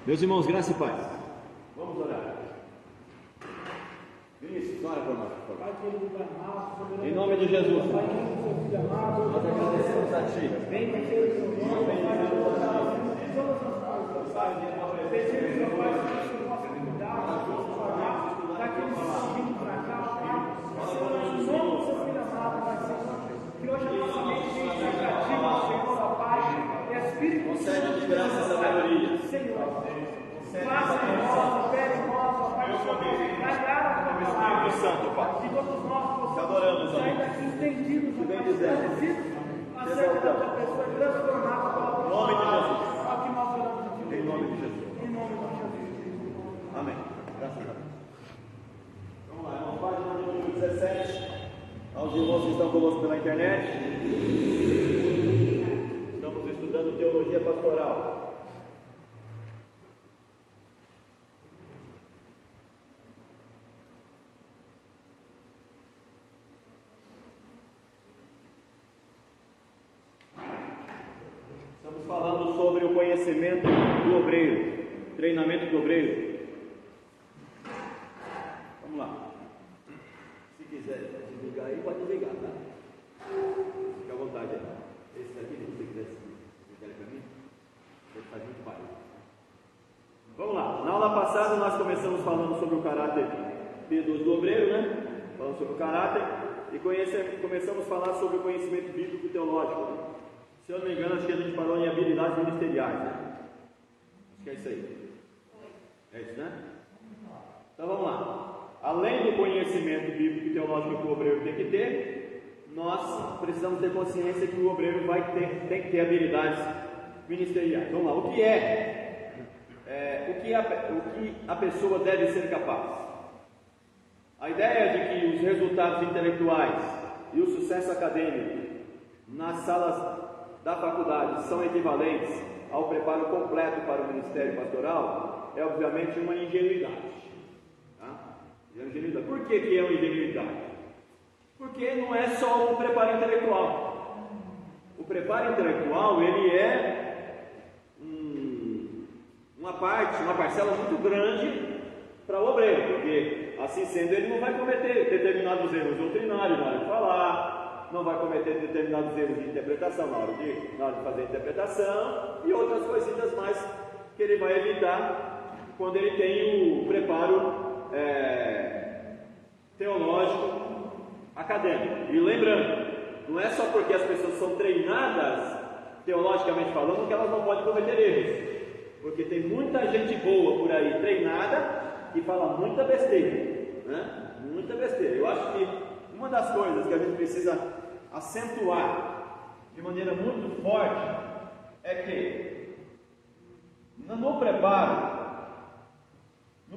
Meus irmãos, graça e paz. Vamos orar. Vinícius, ora por nós, por favor. Em nome de Jesus. Nós agradecemos a Ti. Vem que seja o seu nome, concede de graça essa sabedoria. Senhor, faça em nós, opere em nós, ó Pai, o Espírito Santo, Pai. que todos nós Te adoramos, possamos amém. sair entendidos, Que bem esclarecidos acerca da tua pessoa e transformada pela tua Em nome de Jesus. Aqui nós oramos a Ti. Em nome de Jesus. Em nome de Jesus. Amém. Graças a Deus. Vamos lá, irmãos. Página número 17. Aos irmãos que estão conosco pela internet. Estamos estudando teologia pastoral. Estamos falando sobre o conhecimento do obreiro, treinamento do obreiro. Vamos lá. Se quiser desligar aí, pode desligar, tá? Fica à vontade aí. Esse daqui, se você quiser desligar para mim, ele faz muito barulho. Vamos lá. Na aula passada nós começamos falando sobre o caráter piedoso do obreiro, né? Falando sobre o caráter e começamos a falar sobre o conhecimento bíblico e teológico, né? Se eu não me engano, acho que a gente parou em habilidades ministeriais, né? Acho que é isso aí. É isso, né? Então vamos lá. Além do conhecimento bíblico e teológico que o obreiro tem que ter, nós precisamos ter consciência que o obreiro tem que ter habilidades ministeriais. Vamos lá. O que a pessoa deve ser capaz? A ideia de que os resultados intelectuais e o sucesso acadêmico nas salas da faculdade são equivalentes ao preparo completo para o ministério pastoral é obviamente uma ingenuidade. Tá? É uma ingenuidade. Por que é uma ingenuidade? Porque não é só um preparo intelectual. O preparo intelectual ele é uma parcela muito grande para o obreiro, porque assim sendo ele não vai cometer determinados erros doutrinários na hora de falar, não vai cometer determinados erros de interpretação na hora de fazer a interpretação e outras coisinhas mais que ele vai evitar quando ele tem o preparo teológico acadêmico. E lembrando, não é só porque as pessoas são treinadas teologicamente falando que elas não podem cometer erros, porque tem muita gente boa por aí treinada que fala muita besteira, né? Muita besteira. Eu acho que uma das coisas que a gente precisa acentuar de maneira muito forte é que no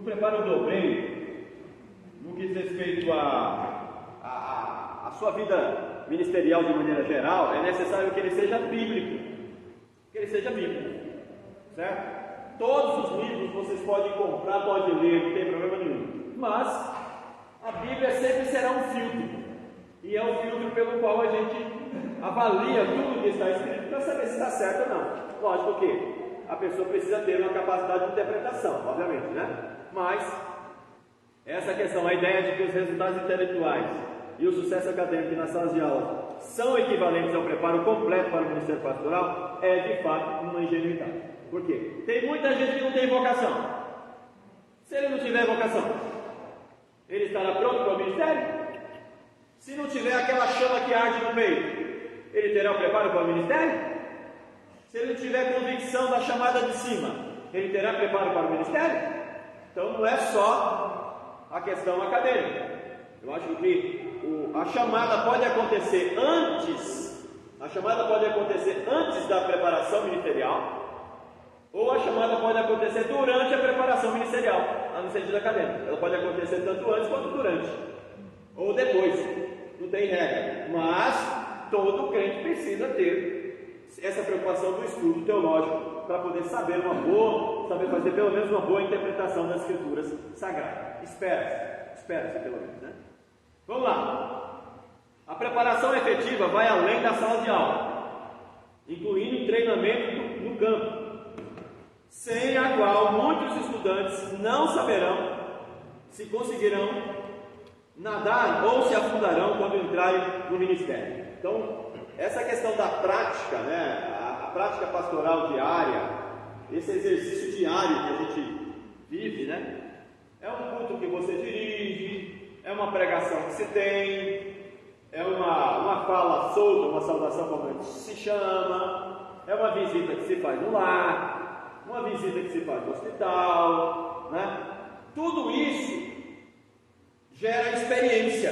preparo do obreiro, no que diz respeito à sua vida ministerial de maneira geral, é necessário que ele seja bíblico. Certo? Todos os livros vocês podem comprar, podem ler, não tem problema nenhum. Mas a Bíblia sempre será um filtro. E é o filtro pelo qual a gente avalia tudo que está escrito para saber se está certo ou não. Lógico que a pessoa precisa ter uma capacidade de interpretação, obviamente, né? Mas essa questão, a ideia de que os resultados intelectuais e o sucesso acadêmico nas salas de aula são equivalentes ao preparo completo para o ministério pastoral é de fato uma ingenuidade. Por quê? Tem muita gente que não tem vocação. Se ele não tiver vocação, ele estará pronto para o ministério? Se não tiver aquela chama que arde no peito, ele terá o preparo para o ministério? Se ele não tiver convicção da chamada de cima, ele terá preparo para o ministério? Então não é só a questão acadêmica. Eu acho que a chamada pode acontecer antes da preparação ministerial, ou a chamada pode acontecer durante a preparação ministerial, no sentido acadêmico. Ela pode acontecer tanto antes quanto durante, ou depois, não tem regra. Mas todo crente precisa ter essa preocupação do estudo teológico para poder saber fazer pelo menos uma boa interpretação das escrituras sagradas. Espera-se pelo menos, né? Vamos lá. A preparação efetiva vai além da sala de aula, incluindo o treinamento no campo, sem a qual estudantes não saberão se conseguirão nadar ou se afundarão quando entrarem no ministério. Então, essa questão da prática, né, a prática pastoral diária, esse exercício diário que a gente vive, né, é um culto que você dirige, é uma pregação que se tem, é uma fala solta, uma saudação como se chama, é uma visita que se faz no lar, uma visita que se faz no hospital, né? Tudo isso gera experiência,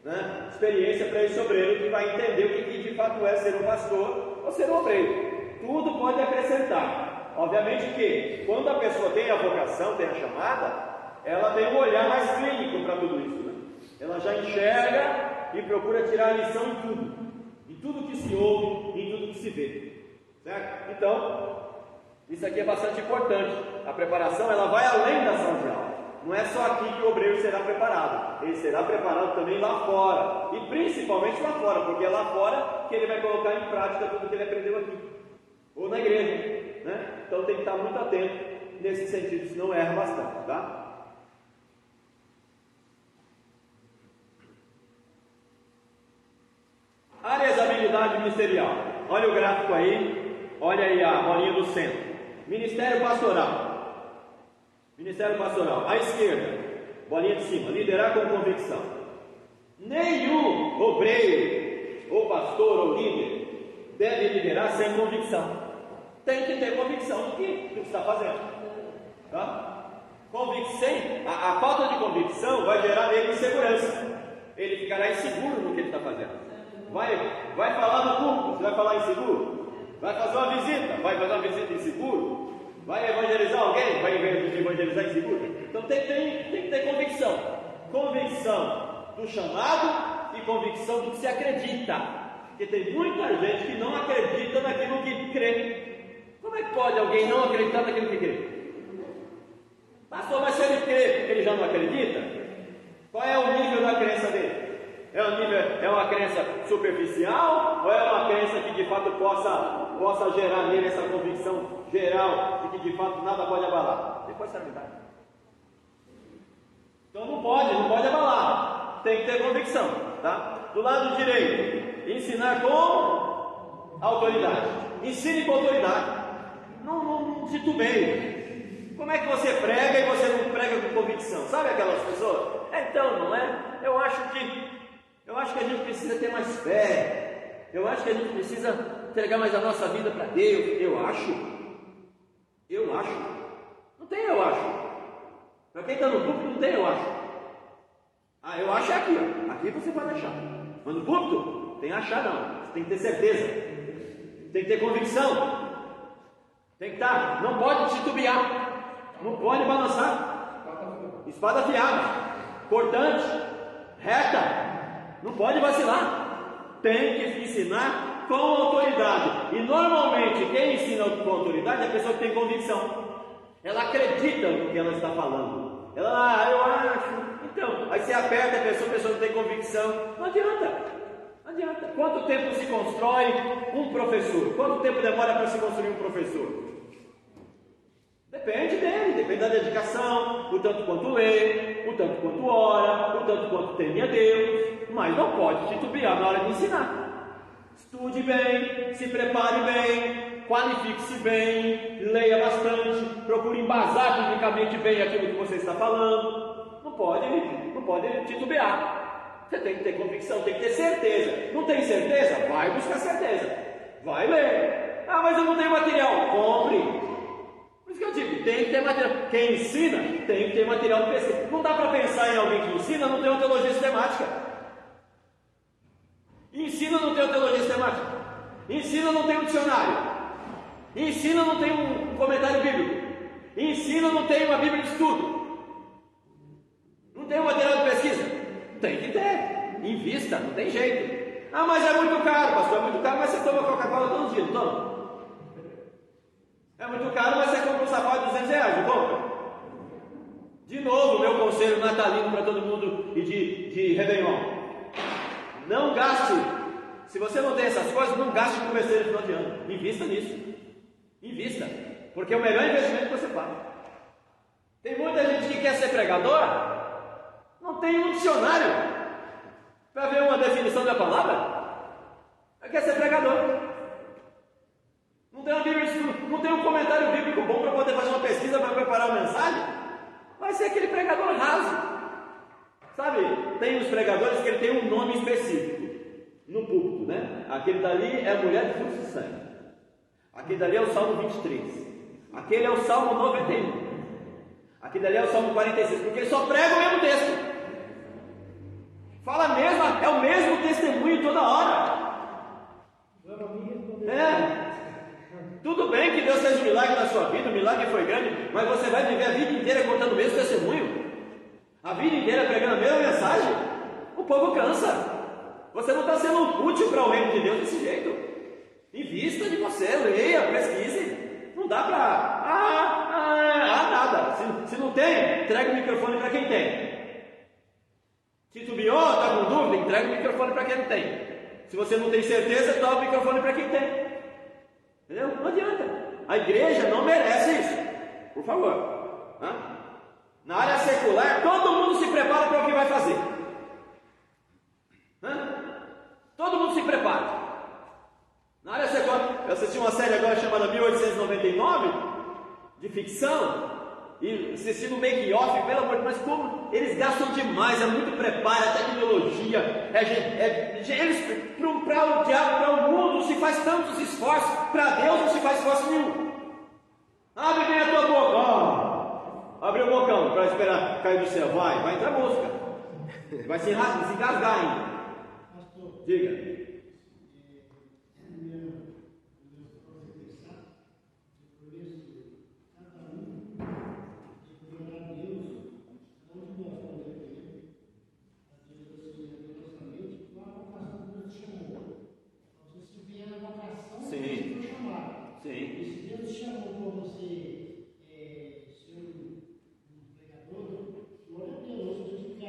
né? Experiência para esse obreiro que vai entender o que de fato é ser um pastor ou ser um obreiro. Tudo pode acrescentar. Obviamente que quando a pessoa tem a vocação, tem a chamada, ela tem um olhar mais clínico para tudo isso, né? Ela já enxerga e procura tirar a lição em tudo que se ouve, em tudo que se vê, certo? Então, isso aqui é bastante importante. A preparação, ela vai além da sala de aula. Não é só aqui que o obreiro será preparado, ele será preparado também lá fora, e principalmente lá fora, porque é lá fora que ele vai colocar em prática tudo que ele aprendeu aqui, ou na igreja, né? Então tem que estar muito atento nesse sentido, senão erra bastante, tá? Áreas de habilidade ministerial. Olha o gráfico aí, olha aí a bolinha do centro. Ministério pastoral. Ministério pastoral, à esquerda, bolinha de cima, liderar com convicção. Nenhum obreiro, ou pastor, ou líder, deve liderar sem convicção. Tem que ter convicção do que está fazendo, tá? Convicção, a falta de convicção vai gerar nele insegurança. Ele ficará inseguro no que ele está fazendo. Vai falar no público, você vai falar inseguro? Vai fazer uma visita, vai fazer uma visita inseguro? Vai evangelizar alguém? Vai evangelizar inseguro? Então tem que ter convicção. Convicção do chamado e convicção do que se acredita. Porque tem muita gente que não acredita naquilo que crê. Como é que pode alguém não acreditar naquilo que crê? Pastor, mas se ele crê, ele já não acredita? Qual é o nível da crença dele? É uma crença superficial ou é uma crença que de fato possa gerar nele essa convicção geral de que de fato nada pode abalar? Depois será verdade. Então não pode abalar. Tem que ter convicção, tá? Do lado direito, ensinar com autoridade. Ensine com autoridade. Não titubeie. Como é que você prega e você não prega com convicção? Sabe aquelas pessoas? Então, não é? Eu acho que a gente precisa ter mais fé. Eu acho que a gente precisa entregar mais a nossa vida para Deus. Eu acho. Não tem eu acho. Para quem está no púlpito não tem eu acho. Eu acho é aqui, ó. Aqui você pode achar. Mas no púlpito tem achar não. Você tem que ter certeza. Tem que ter convicção. Tem que estar. Não pode titubear. Não pode balançar. Espada afiada. Cortante. Reta. Não pode vacilar. Tem que ensinar com autoridade. E normalmente quem ensina com autoridade é a pessoa que tem convicção. Ela acredita no que ela está falando. Eu acho. Então, aí você aperta a pessoa não tem convicção. Não adianta. Quanto tempo se constrói um professor? Quanto tempo demora para se construir um professor? Depende dele, depende da dedicação, o tanto quanto lê, o tanto quanto ora, o tanto quanto teme a Deus, mas não pode titubear na hora de ensinar. Estude bem, se prepare bem, qualifique-se bem, leia bastante, procure embasar biblicamente bem aquilo que você está falando. Não pode titubear. Você tem que ter convicção, tem que ter certeza. Não tem certeza? Vai buscar certeza. Vai ler. Mas eu não tenho material. Compre. Por isso que eu digo, tem que ter material. Quem ensina, tem que ter material de pesquisa. Não dá para pensar em alguém que ensina, não tem uma teologia sistemática. Ensina, não tem uma teologia sistemática. Ensina, não tem um dicionário. Ensina, não tem um comentário bíblico. Ensina, não tem uma Bíblia de estudo. Não tem um material de pesquisa. Tem que ter. Invista, não tem jeito. Mas é muito caro, pastor, é muito caro, mas você toma Coca-Cola todos os dias, não toma? É muito caro, mas você compra um sapato de R$200, não compra? De novo, meu conselho natalino para todo mundo e de Réveillon. Não gaste. Se você não tem essas coisas, não gaste com besteira de final de ano. Invista nisso. Invista. Porque é o melhor investimento que você faz. Tem muita gente que quer ser pregador, não tem um dicionário para ver uma definição da palavra. Quer ser pregador. Não tem uma Bíblia, não tem um comentário bíblico bom para poder fazer uma pesquisa para preparar uma mensagem. Vai ser aquele pregador raso. Sabe, tem os pregadores que ele tem um nome específico no púlpito, né? Aquele dali é a mulher de fluxo de sangue. Aquele dali é o Salmo 23. Aquele é o Salmo 91. Aquele dali é o Salmo 46, porque ele só prega o mesmo texto. Fala mesmo, é o mesmo testemunho toda hora. Tudo bem que Deus fez um milagre na sua vida, o milagre foi grande, mas você vai viver a vida inteira contando o mesmo testemunho? A vida inteira pregando a mesma mensagem? O povo cansa. Você não está sendo útil para o reino de Deus desse jeito. Invista de você, leia, pesquise. Não dá para nada. Se não tem, entrega o microfone para quem tem. Titubeou, está com dúvida, entrega o microfone para quem não tem. Se você não tem certeza, dá o microfone para quem tem. Entendeu? Não adianta. A igreja não merece isso. Por favor. Na área secular, todo mundo se prepara para o que vai fazer. Todo mundo se prepara. Na área secular, eu assisti uma série agora chamada 1899, de ficção, e assistindo o make-off, pelo amor de Deus, mas como eles gastam demais, é muito preparo, é tecnologia, eles, para o diabo, para o mundo, se faz tantos esforços, para Deus não se faz esforço nenhum. Abre bem a tua boca, abre o bocão para esperar cair do céu, vai entrar música, vai se engasgar ainda. Diga.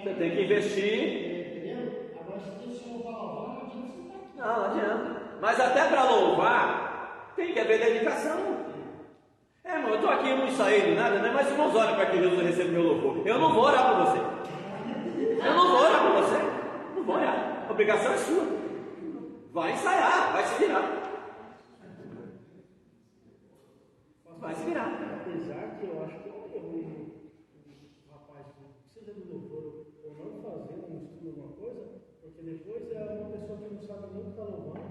Você tem que investir. Agora, se Deus chamou para louvar, não adianta você estar aqui. Não adianta. Mas até para louvar, tem que haver dedicação. Irmão, eu estou aqui, eu não ensaiei de nada, né? Mas irmãos, olhem para que Jesus receba meu louvor. Eu não vou orar por você. Não vou orar. A obrigação é sua. Vai ensaiar, vai se virar. Apesar que eu acho que o rapaz precisa de louvor ou não fazer um estudo, alguma coisa, porque depois é uma pessoa que não sabe nem o que está louvando.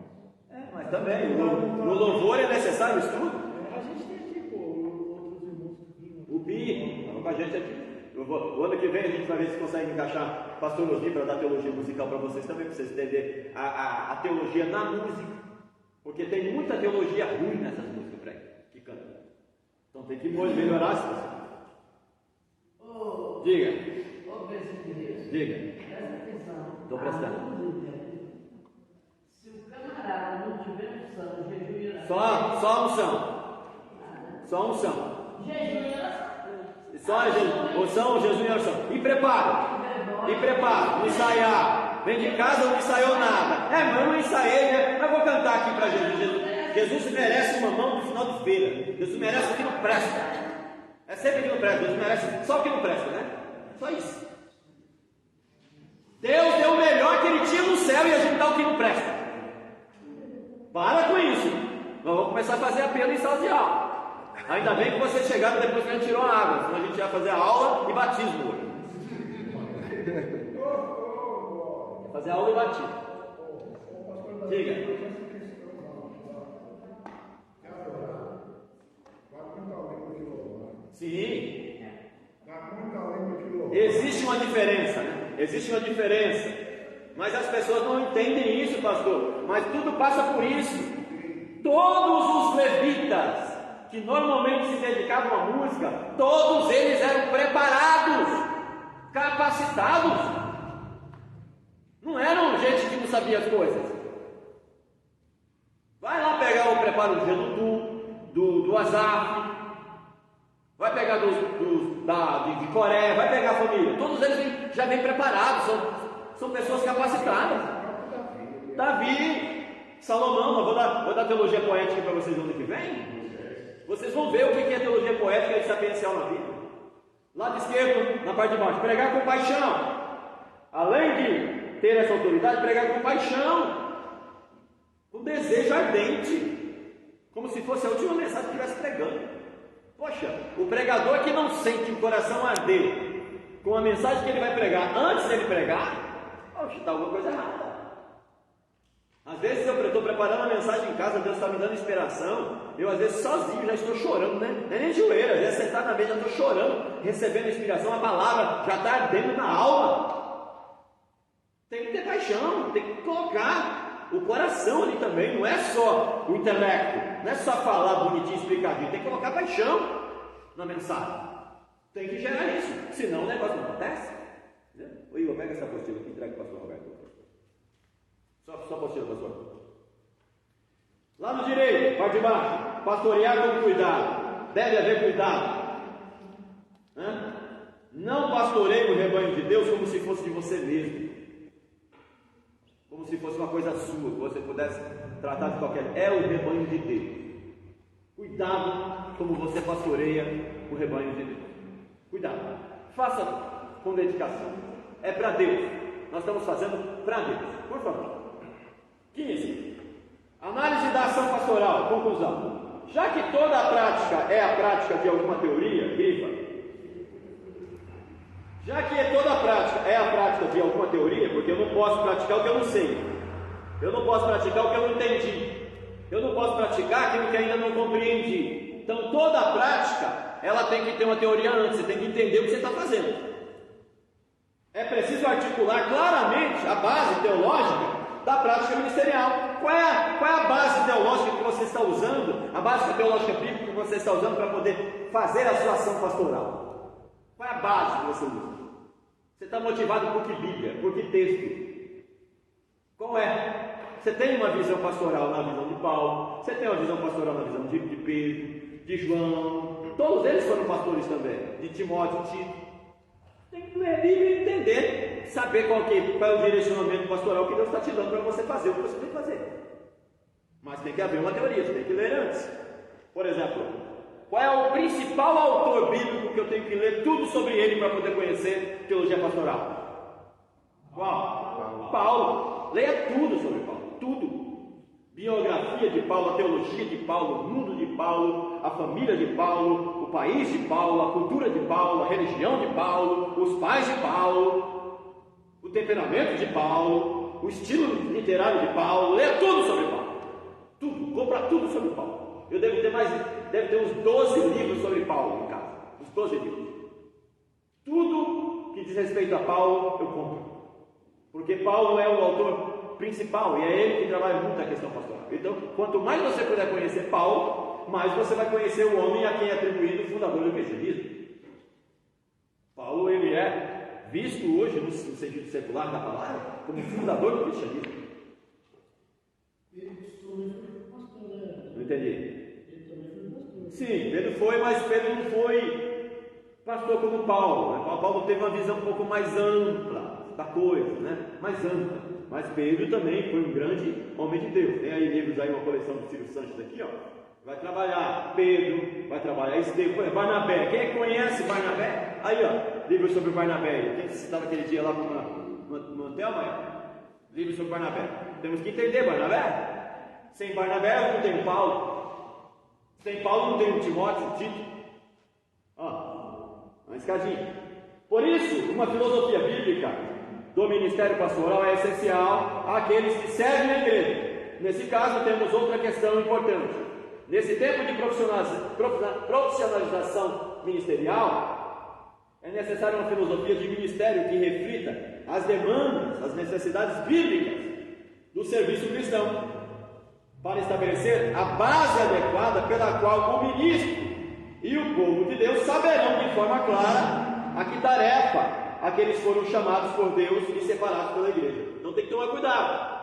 Mas também, no louvor é necessário estudo. A gente tem aqui, outros irmãos que o Bi, estava com a gente aqui. O ano que vem a gente vai ver se consegue encaixar pastor Osni para dar teologia musical para vocês também, para vocês entenderem a teologia na música. Porque tem muita teologia ruim nessas músicas que cantam. Então tem que melhorar a situação. Diga. Diga. Presta atenção. Estou prestando. Se o camarada não tiver unção, jejum e oração. Só unção. Só unção. Jejum e oração. Só unção, jejum e oração. E preparo. Ensaiar. Vem de casa, não ensaiou nada. Mas eu não ensaiei, né? Mas vou cantar aqui para Jesus. Jesus merece uma mão no final de feira. Jesus merece o que não presta. É sempre o que não presta. Jesus merece só o que não presta, né? Só isso. Deus deu o melhor que Ele tinha no céu e a gente dá o que não presta. Para com isso. Nós vamos começar a fazer apelo em sala de aula. Ainda bem que vocês chegaram depois que a gente tirou a água. Senão a gente ia fazer a aula e batismo hoje. Fazer aula e batismo. Diga. Sim. Existe uma diferença, né? Existe uma diferença. Mas as pessoas não entendem isso, pastor. Mas tudo passa por isso. Todos os levitas que normalmente se dedicavam à música, todos eles eram preparados, capacitados. Não eram gente que não sabia as coisas. Vai lá pegar o preparo do Asaf. Vai pegar de Coré, vai pegar a família. Todos eles já vêm preparados, são pessoas capacitadas. Davi, Salomão, eu vou dar teologia poética para vocês no ano que vem. Vocês vão ver o que é teologia poética e sapiencial na Bíblia. Lado esquerdo, na parte de baixo, pregar com paixão. Além de ter essa autoridade, pregar com paixão, com desejo ardente, como se fosse a última mensagem que estivesse pregando. Poxa, o pregador que não sente o coração arder com a mensagem que ele vai pregar antes dele pregar, poxa, está alguma coisa errada. Às vezes eu estou preparando a mensagem em casa, Deus está me dando inspiração, eu às vezes sozinho já estou chorando, né? Não é nem joelho, às vezes sentado na mesa já estou chorando, recebendo a inspiração, a palavra já está ardendo na alma. Tem que ter paixão, tem que colocar o coração ali também, não é só o intelecto, não é só falar bonitinho, explicadinho, tem que colocar paixão na mensagem, tem que gerar isso, senão o negócio não acontece. Ô Igor, pega essa apostila aqui e entrega para o pastor Roberto. Só apostila, pastor. Lá no direito, parte de baixo, pastorear com cuidado, deve haver cuidado. Não pastoreie o rebanho de Deus como se fosse de você mesmo, como se fosse uma coisa sua, que você pudesse tratar de qualquer. É o rebanho de Deus. Cuidado como você pastoreia o rebanho de Deus. Cuidado. Faça com dedicação. É para Deus. Nós estamos fazendo para Deus. Por favor. 15. Análise da ação pastoral. Conclusão. Já que toda a prática é a prática de alguma teoria, grifa. Já que toda a prática é a prática de alguma teoria, porque eu não posso praticar o que eu não sei, eu não posso praticar o que eu não entendi, eu não posso praticar aquilo que ainda não compreendi. Então toda a prática, ela tem que ter uma teoria antes, você tem que entender o que você está fazendo. É preciso articular claramente a base teológica da prática ministerial. Qual é a base teológica que você está usando, a base teológica bíblica que você está usando para poder fazer a sua ação pastoral? Qual é a base que você usa? Você está motivado por que Bíblia? Por que texto? Qual é? Você tem uma visão pastoral na visão de Paulo, você tem uma visão pastoral na visão de Pedro, de João, todos eles foram pastores também, de Timóteo, de Tito. Tem que ler a Bíblia e entender, saber qual é o direcionamento pastoral que Deus está te dando para você fazer o que você tem que fazer. Mas tem que haver uma teoria, você tem que ler antes. Por exemplo, qual é o principal autor bíblico que eu tenho que ler tudo sobre ele para poder conhecer teologia pastoral? Qual? Paulo. Leia tudo sobre Paulo, tudo. Biografia de Paulo, a teologia de Paulo, o mundo de Paulo, a família de Paulo, o país de Paulo, a cultura de Paulo, a religião de Paulo, os pais de Paulo, o temperamento de Paulo, o estilo literário de Paulo. Leia tudo sobre Paulo. Tudo, compra tudo sobre Paulo. Eu devo ter uns 12 livros sobre Paulo em casa. Uns 12 livros. Tudo que diz respeito a Paulo, eu compro. Porque Paulo é o autor principal e é ele que trabalha muito a questão pastoral. Então, quanto mais você puder conhecer Paulo, mais você vai conhecer o homem a quem é atribuído o fundador do cristianismo. Paulo, ele é visto hoje, no sentido secular da palavra, como fundador do cristianismo. Não entendi. Sim, Pedro foi, mas Pedro não foi pastor como Paulo, né? Paulo teve uma visão um pouco mais ampla da coisa, né? Mais ampla. Mas Pedro também foi um grande homem de Deus. Tem aí livros, aí uma coleção do Ciro Sanches aqui, ó. Vai trabalhar Pedro, vai trabalhar Estevão, Barnabé. Quem conhece Barnabé? Aí, ó, livro sobre Barnabé. Quem estava aquele dia lá no hotel, mãe? Livro sobre Barnabé. Temos que entender Barnabé. Sem Barnabé não tem Paulo. Sem Paulo não tem Timóteo, Tito. Ó, uma escadinha. Por isso, uma filosofia bíblica do ministério pastoral é essencial àqueles que servem a igreja. Nesse caso, temos outra questão importante. Nesse tempo de profissionalização ministerial, é necessária uma filosofia de ministério que reflita as demandas, as necessidades bíblicas do serviço cristão, para estabelecer a base adequada pela qual o ministro e o povo de Deus saberão de forma clara a que tarefa a que eles foram chamados por Deus e separados pela igreja. Então tem que tomar cuidado.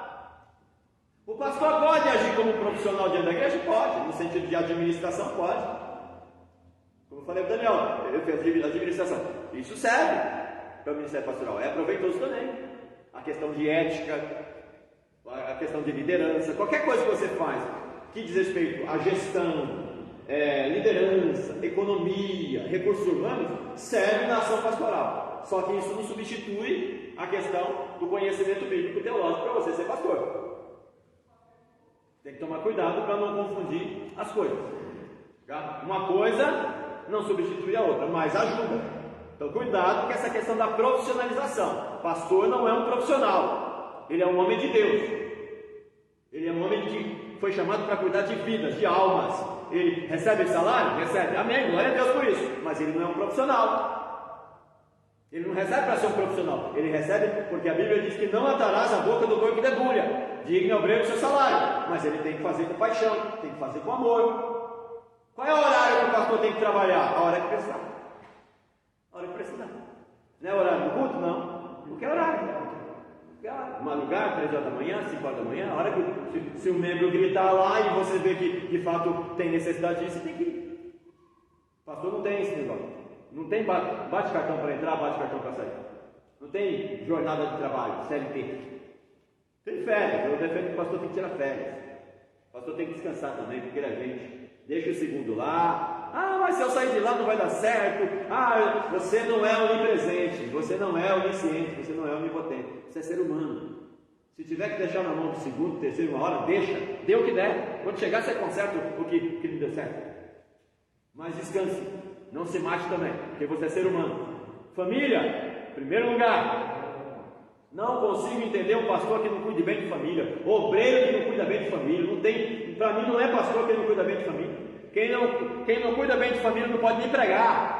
O pastor pode agir como profissional dentro da igreja? Pode, no sentido de administração, pode. Como eu falei para o Daniel, eu fiz administração. Isso serve para o ministério pastoral, é proveitoso também. A questão de ética, a questão de liderança, qualquer coisa que você faz que diz respeito à gestão, liderança, economia, recursos humanos, serve na ação pastoral. Só que isso não substitui a questão do conhecimento bíblico e teológico para você ser pastor. Tem que tomar cuidado para não confundir as coisas. Tá? Uma coisa não substitui a outra, mas ajuda. Então cuidado com essa questão da profissionalização. Pastor não é um profissional, ele é um homem de Deus. Ele é um homem que foi chamado para cuidar de vidas, de almas. Ele recebe salário? Recebe, amém, glória a Deus por isso. Mas ele não é um profissional. Ele não recebe para ser um profissional. Ele recebe porque a Bíblia diz que não atarás a boca do boi que debulha. Digno é o obreiro do seu salário. Mas ele tem que fazer com paixão, tem que fazer com amor. Qual é o horário que o pastor tem que trabalhar? A hora que precisar. A hora que precisar. Não é horário do culto? Não. Não quer horário. Madrugada, 3 horas da manhã, 5 horas da manhã, a hora que se o membro gritar lá e você vê que de fato tem necessidade disso, você tem que ir. O pastor não tem esse negócio. Não tem bate cartão para entrar, bate cartão para sair. Não tem jornada de trabalho, CLT. Tem férias, eu defendo que o pastor tem que tirar férias. O pastor tem que descansar também, porque ele é gente. Deixa o segundo lá. Mas se eu sair de lá não vai dar certo. Você não é onipresente, você não é onisciente, você não é onipotente. Você é ser humano. Se tiver que deixar na mão do segundo, terceiro, uma hora, deixa. Dê o que der. Quando chegar, você conserta o que não deu certo. Mas descanse. Não se mate também, porque você é ser humano. Família, em primeiro lugar. Não consigo entender um pastor que não cuide bem de família. Obreiro que não cuida bem de família. Não tem, para mim não é pastor que não cuida bem de família. Quem não cuida bem de família não pode nem pregar.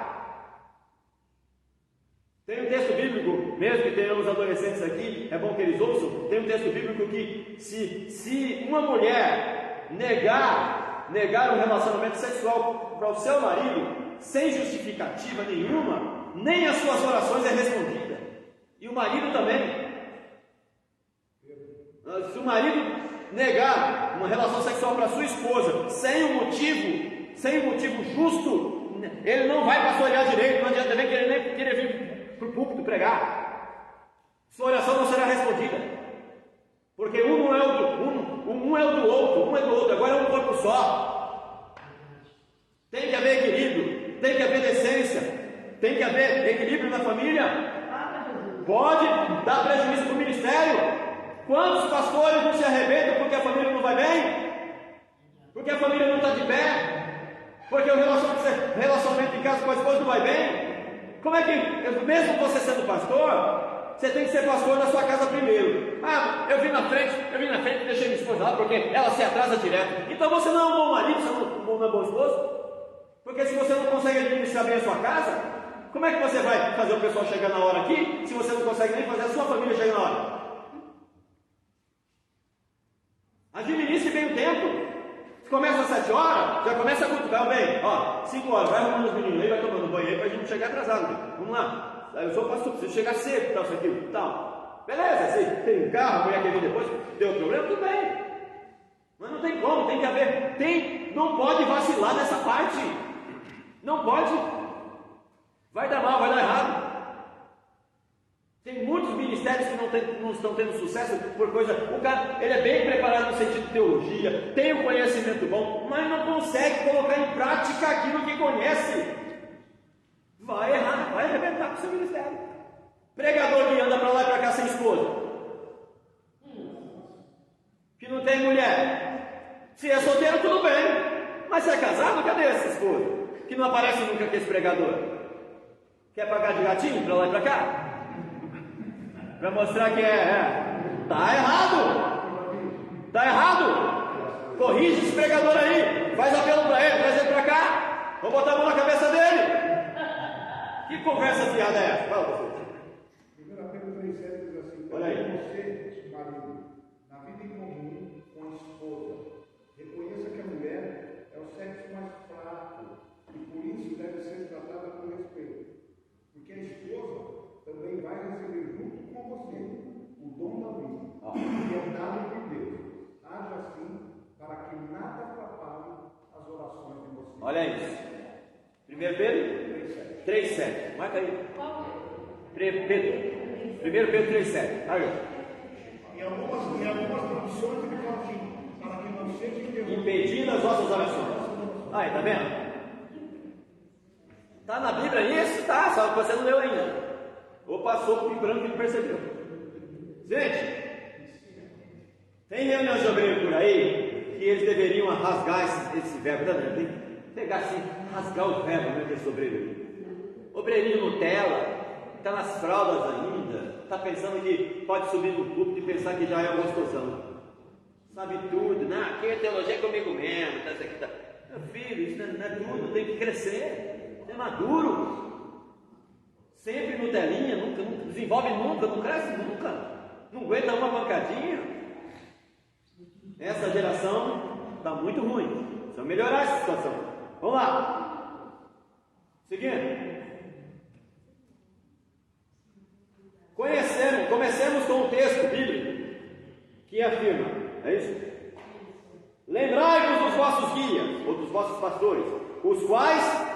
Tem um texto bíblico, mesmo que tenhamos adolescentes aqui, é bom que eles ouçam. Tem um texto bíblico que se uma mulher negar um relacionamento sexual para o seu marido, sem justificativa nenhuma, nem as suas orações é respondida. E o marido também. Se o marido negar uma relação sexual para sua esposa sem um motivo justo, ele não vai pastorear direito. Não adianta nem querer vir para o púlpito pregar. Sua oração não será respondida, porque um é do outro, agora é um corpo só. Tem que haver equilíbrio, tem que haver decência, tem que haver equilíbrio na família. Pode dar prejuízo para o ministério. Quantos pastores não se arrebentam porque a família não vai bem? Porque a família não está de pé? Porque o relacionamento em casa com a esposa não vai bem? Como é que, mesmo você sendo pastor, você tem que ser pastor na sua casa primeiro? Eu vim na frente e deixei minha esposa lá porque ela se atrasa direto. Então você não é um bom marido, você não é um bom esposo? Porque se você não consegue administrar bem a sua casa, como é que você vai fazer o pessoal chegar na hora aqui, se você não consegue nem fazer a sua família chegar na hora? Administre bem o tempo. Se começa às 7 horas, já começa a cutucar bem. 5 horas, vai arrumando os meninos aí, vai tomando banho aí para a gente não chegar atrasado. Vamos lá. Eu sou pastor, preciso chegar cedo, tal, isso aqui, tal. Beleza, se tem um carro, a mulher quer vir depois, deu problema, tudo bem. Mas não tem como, tem que haver. Não pode vacilar nessa parte. Não pode. Vai dar mal, vai dar errado. Tem muitos ministérios que não estão tendo sucesso por coisa. O cara, ele é bem preparado no sentido de teologia, tem um conhecimento bom, mas não consegue colocar em prática aquilo que conhece. Vai errar, vai arrebentar com o seu ministério. Pregador que anda para lá e para cá sem esposa, que não tem mulher. Se é solteiro, tudo bem, mas se é casado, cadê essa esposa? Que não aparece nunca com esse pregador. Quer pagar de gatinho para lá e para cá? Para mostrar que está errado. Está errado. Corrige esse pregador aí. Faz apelo para ele, traz ele para cá. Vou botar a mão na cabeça dele. Que conversa fiada é essa? Fala, pastor. 1 Pedro 3,7 diz assim: olha aí. Você, marido, na vida em comum com a esposa, reconheça que a mulher é o sexo mais fraco e por isso deve ser tratada com respeito. Porque a esposa também vai receber junto com você o dom da vida, que é dado por Deus. Haja assim para que nada atrapalhe as orações de vocês. Olha isso. 1 Pedro 3,7. Marca aí. Pedro. 1 Pedro 3,7. Aí. Em algumas traduções ele fala assim: para que não seja impedindo as vossas orações. Aí, tá vendo? Tá na Bíblia isso? Tá, só que você não leu ainda. Ou passou por branco e não percebeu. Gente, tem reuniões de obreiro por aí que eles deveriam rasgar esse verbo, tá vendo? Tem que pegar assim, rasgar o verbo, né, desse obreiro aí. Obreirinho Nutella, está nas fraldas ainda, está pensando que pode subir no púlpito e pensar que já é um gostosão. Sabe tudo, né? Aqui a teologia é comigo mesmo, tá, isso aqui tá. Meu filho, isso não é tudo, tem que crescer, ser maduro. Sempre Nutelinha, nunca, não desenvolve nunca, não cresce nunca, não aguenta uma pancadinha. Essa geração está muito ruim, precisa melhorar essa situação. Vamos lá, seguindo. Comecemos com o texto bíblico que afirma, é isso? Lembrai-vos dos vossos guias, ou dos vossos pastores, os quais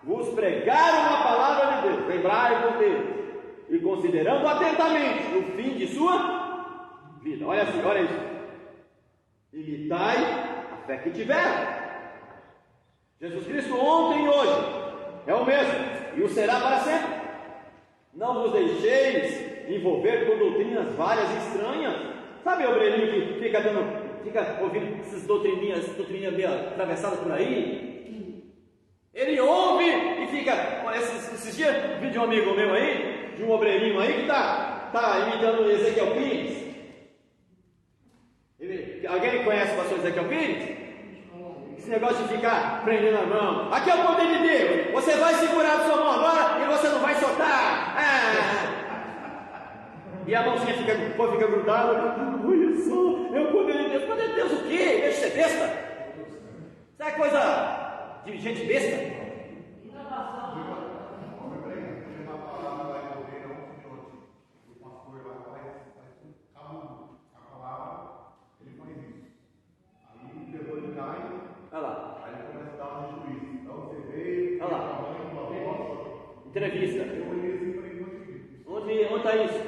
vos pregaram a palavra de Deus. Lembrai-vos deles, e considerando atentamente o fim de sua vida. Olha assim, olha isso. Imitai a fé que tiveram. Jesus Cristo ontem e hoje é o mesmo, e o será para sempre. Não vos deixeis envolver com doutrinas várias e estranhas. Sabe o obreirinho que fica ouvindo essas doutrininhas meio atravessadas por aí? Ele ouve e fica. Esses dias vi de um amigo meu aí, de um obreirinho aí que está imitando Ezequiel Pires. Alguém conhece o pastor Ezequiel Pires? Esse negócio de ficar prendendo a mão. Aqui é o poder de Deus. Você vai segurar a sua mão agora e você não vai soltar. E a mãozinha fica grudada. Olha só, é o poder de Deus. O poder de Deus o quê? Deixa de ser besta? Isso é coisa de gente besta? Entrevista. Onde está isso?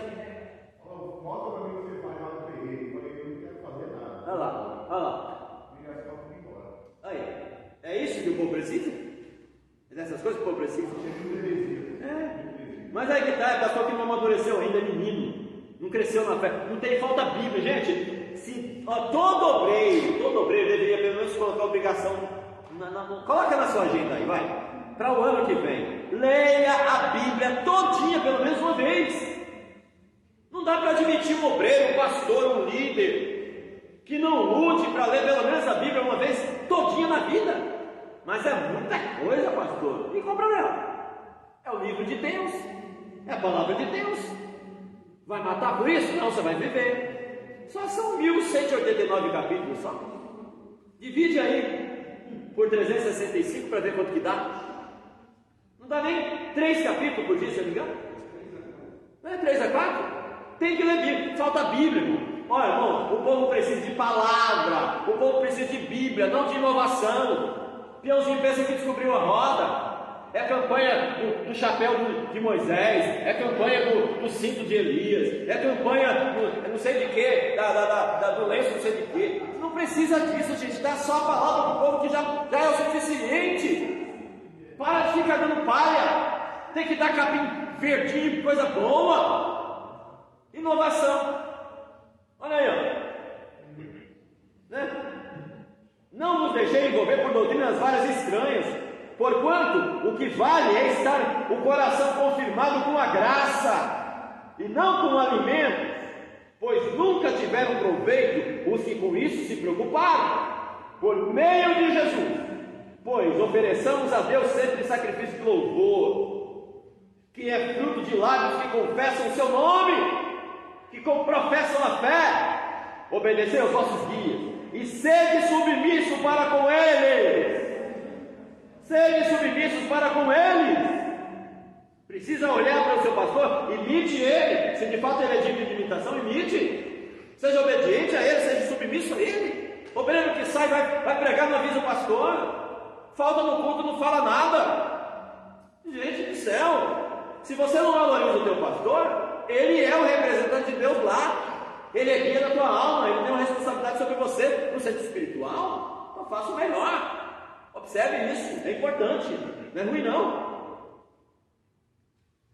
Mostra para mim o que você faz lá no terreiro. Eu falei, eu não quero fazer nada. Olha lá. Aí. É isso que o povo precisa? É dessas coisas que o povo precisa? Mas aí que está, é pastor que não amadureceu ainda, é menino. Não cresceu na fé. Não tem falta bíblia, gente. Todo obreiro deveria pelo menos colocar a obrigação. Coloca na sua agenda aí, vai. Para o ano que vem, leia a Bíblia todinha, pelo menos uma vez. Não dá para admitir um obreiro, um pastor, um líder que não lute para ler pelo menos a Bíblia uma vez todinha na vida. Mas é muita coisa, pastor. E qual o problema? É o livro de Deus, é a palavra de Deus. Vai matar por isso? Não, você vai viver. Só são 1189 capítulos só. Divide aí por 365 para ver quanto que dá. Não dá nem 3 capítulos por dia, se eu não me engano. Não é 3 a 4? Tem que ler Bíblia, falta Bíblia, irmão. Olha, irmão, o povo precisa de palavra, o povo precisa de Bíblia, não de inovação. Peãozinho pensa que descobriu a roda. É a campanha do chapéu de Moisés, é a campanha do cinto de Elias, é a campanha do não sei de quê, do lenço não sei de quê. Não precisa disso, gente. Dá só a palavra para o povo que já é o suficiente. Para de ficar dando palha. Tem que dar capim verdinho, coisa boa. Inovação. Olha aí, ó. Né? Não nos deixei envolver por doutrinas várias e estranhas, porquanto o que vale é estar o coração confirmado com a graça, e não com o alimento, pois nunca tiveram proveito os que com isso se preocuparam. Por meio de Jesus, pois ofereçamos a Deus sempre sacrifício de louvor, que é fruto de lábios que confessam o seu nome, que professam a fé. Obedecei aos vossos guias, e sede submisso para com eles. Sede submissos para com eles. Precisa olhar para o seu pastor, imite ele. Se de fato ele é digno de imitação, imite. Seja obediente a ele, seja submisso a ele. O obreiro que sai vai pregar, não avisa o pastor. Falta no culto, não fala nada. Gente do céu, se você não valoriza o teu pastor, ele é o representante de Deus lá. Ele é guia da tua alma, ele tem uma responsabilidade sobre você no centro espiritual. Então faça o melhor. Observe isso, é importante, não é ruim não.